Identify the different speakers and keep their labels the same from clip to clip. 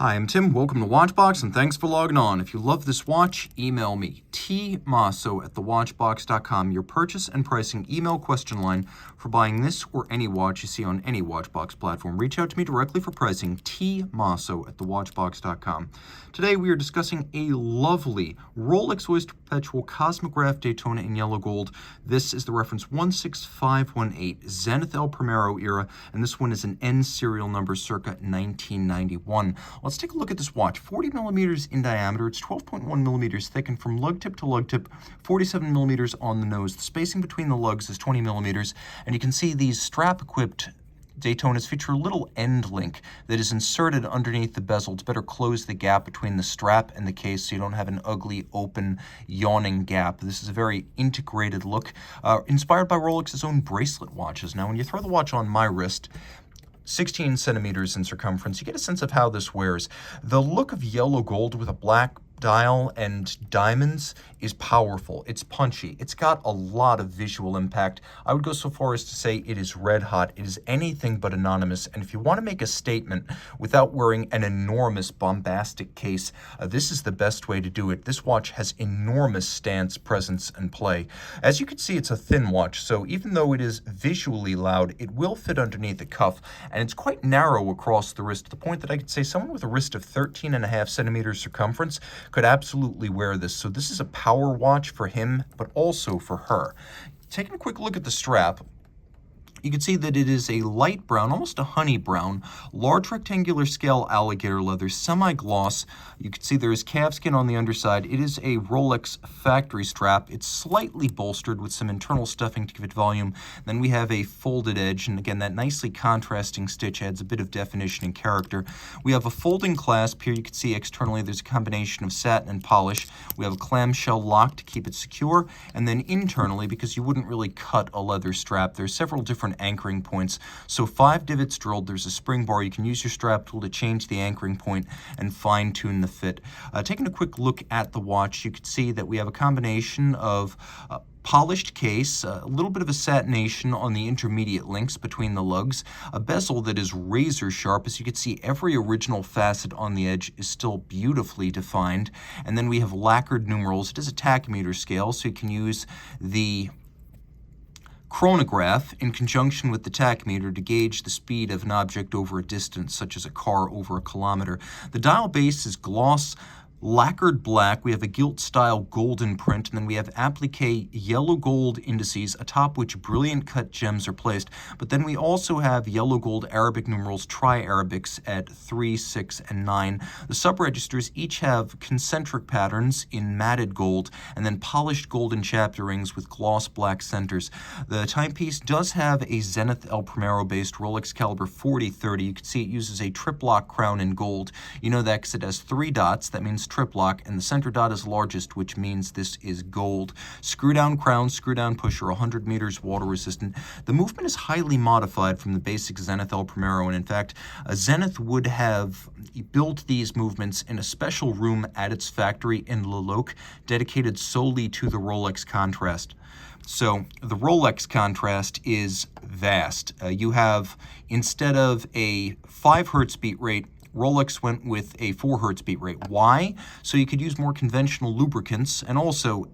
Speaker 1: Hi, I'm Tim. Welcome to Watchbox, and thanks for logging on. If you love this watch, email me, tmosso@thewatchbox.com, your purchase and pricing email question line for buying this or any watch you see on any Watchbox platform. Reach out to me directly for pricing, tmosso@thewatchbox.com. Today we are discussing a lovely Rolex Oyster Perpetual Cosmograph Daytona in yellow gold. This is the reference 16518, Zenith Primero era, and this one is an N serial number circa 1991. Let's take a look at this watch. 40 millimeters in diameter. It's 12.1 millimeters thick, and from lug tip to lug tip, 47 millimeters on the nose. The spacing between the lugs is 20 millimeters, and you can see these strap-equipped Daytonas feature a little end link that is inserted underneath the bezel to better close the gap between the strap and the case so you don't have an ugly, open, yawning gap. This is a very integrated look, inspired by Rolex's own bracelet watches. Now, when you throw the watch on my wrist, 16 centimeters in circumference, you get a sense of how this wears. The look of yellow gold with a black dial and diamonds is powerful. It's punchy. It's got a lot of visual impact. I would go so far as to say it is red hot. It is anything but anonymous. And if you want to make a statement without wearing an enormous bombastic case, this is the best way to do it. This watch has enormous stance, presence, and play. As you can see, it's a thin watch, so even though it is visually loud, it will fit underneath the cuff, and it's quite narrow across the wrist to the point that I could say someone with a wrist of 13.5 centimeters circumference could absolutely wear this. So this is a power watch for him, but also for her. Taking a quick look at the strap, you can see that it is a light brown, almost a honey brown, large rectangular scale alligator leather, semi-gloss. You can see there is calfskin on the underside. It is a Rolex factory strap. It's slightly bolstered with some internal stuffing to give it volume. Then we have a folded edge, and again, that nicely contrasting stitch adds a bit of definition and character. We have a folding clasp here. You can see externally there's a combination of satin and polish. We have a clamshell lock to keep it secure, and then internally, because you wouldn't really cut a leather strap, there's several different anchoring points. So 5 divots drilled. There's a spring bar. You can use your strap tool to change the anchoring point and fine-tune the fit. Taking a quick look at the watch, you can see that we have a combination of polished case, a little bit of a satination on the intermediate links between the lugs, a bezel that is razor sharp. As you can see, every original facet on the edge is still beautifully defined. And then we have lacquered numerals. It is a tachymeter scale, so you can use the chronograph in conjunction with the tachymeter to gauge the speed of an object over a distance, such as a car over a kilometer. The dial base is gloss lacquered black. We have a gilt-style golden print, and then we have applique yellow gold indices, atop which brilliant cut gems are placed. But then we also have yellow gold Arabic numerals, tri-Arabics at 3, 6, and 9. The sub-registers each have concentric patterns in matted gold, and then polished golden chapter rings with gloss black centers. The timepiece does have a Zenith Primero-based Rolex caliber 4030. You can see it uses a triplock crown in gold. You know that because it has 3 dots. That means triplock, and the center dot is largest, which means this is gold. Screw down crown, screw down pusher, 100 meters, water resistant. The movement is highly modified from the basic Zenith Primero, and in fact, Zenith would have built these movements in a special room at its factory in Le Loc, dedicated solely to the Rolex contrast. So the Rolex contrast is vast. You have, instead of a 5 hertz beat rate, Rolex went with a 4 hertz beat rate. Why? So you could use more conventional lubricants, and also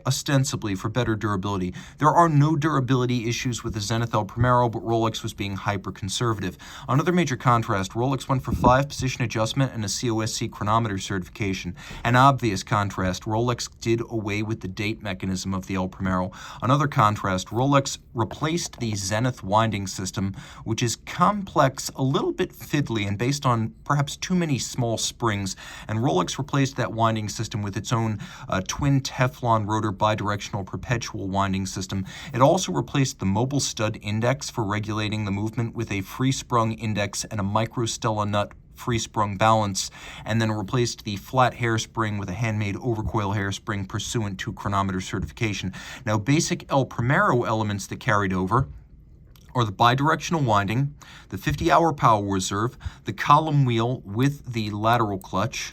Speaker 1: ostensibly for better durability. There are no durability issues with the Zenith Primero, but Rolex was being hyper-conservative. Another major contrast, Rolex went for 5 position adjustment and a COSC chronometer certification. An obvious contrast, Rolex did away with the date mechanism of the Primero. Another contrast, Rolex replaced the Zenith winding system, which is complex, a little bit fiddly, and based on perhaps too many small springs, and Rolex replaced that winding system with its own twin Teflon rotor bidirectional Perpetual winding system. It also replaced the mobile stud index for regulating the movement with a free-sprung index and a micro-stella nut free-sprung balance, and then replaced the flat hairspring with a handmade overcoil hairspring pursuant to chronometer certification. Now, basic Primero elements that carried over are the bidirectional winding, the 50-hour power reserve, the column wheel with the lateral clutch,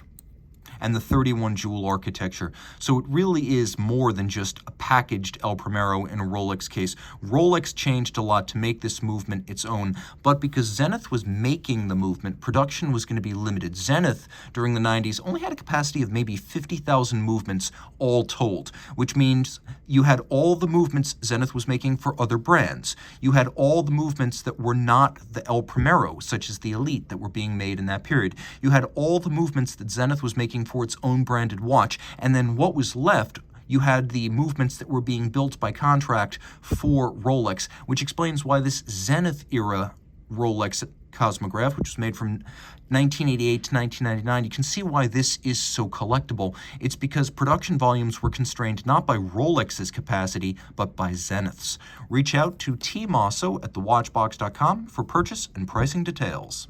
Speaker 1: and the 31 jewel architecture. So it really is more than just a packaged El Primero in a Rolex case. Rolex changed a lot to make this movement its own, but because Zenith was making the movement, production was going to be limited. Zenith, during the 90s, only had a capacity of maybe 50,000 movements all told, which means you had all the movements Zenith was making for other brands. You had all the movements that were not the El Primero, such as the Elite, that were being made in that period. You had all the movements that Zenith was making for its own branded watch, and then what was left, you had the movements that were being built by contract for Rolex, which explains why this Zenith era Rolex Cosmograph, which was made from 1988 to 1999, you can see why this is so collectible. It's because production volumes were constrained not by Rolex's capacity, but by Zenith's. Reach out to Team Mosso at thewatchbox.com for purchase and pricing details.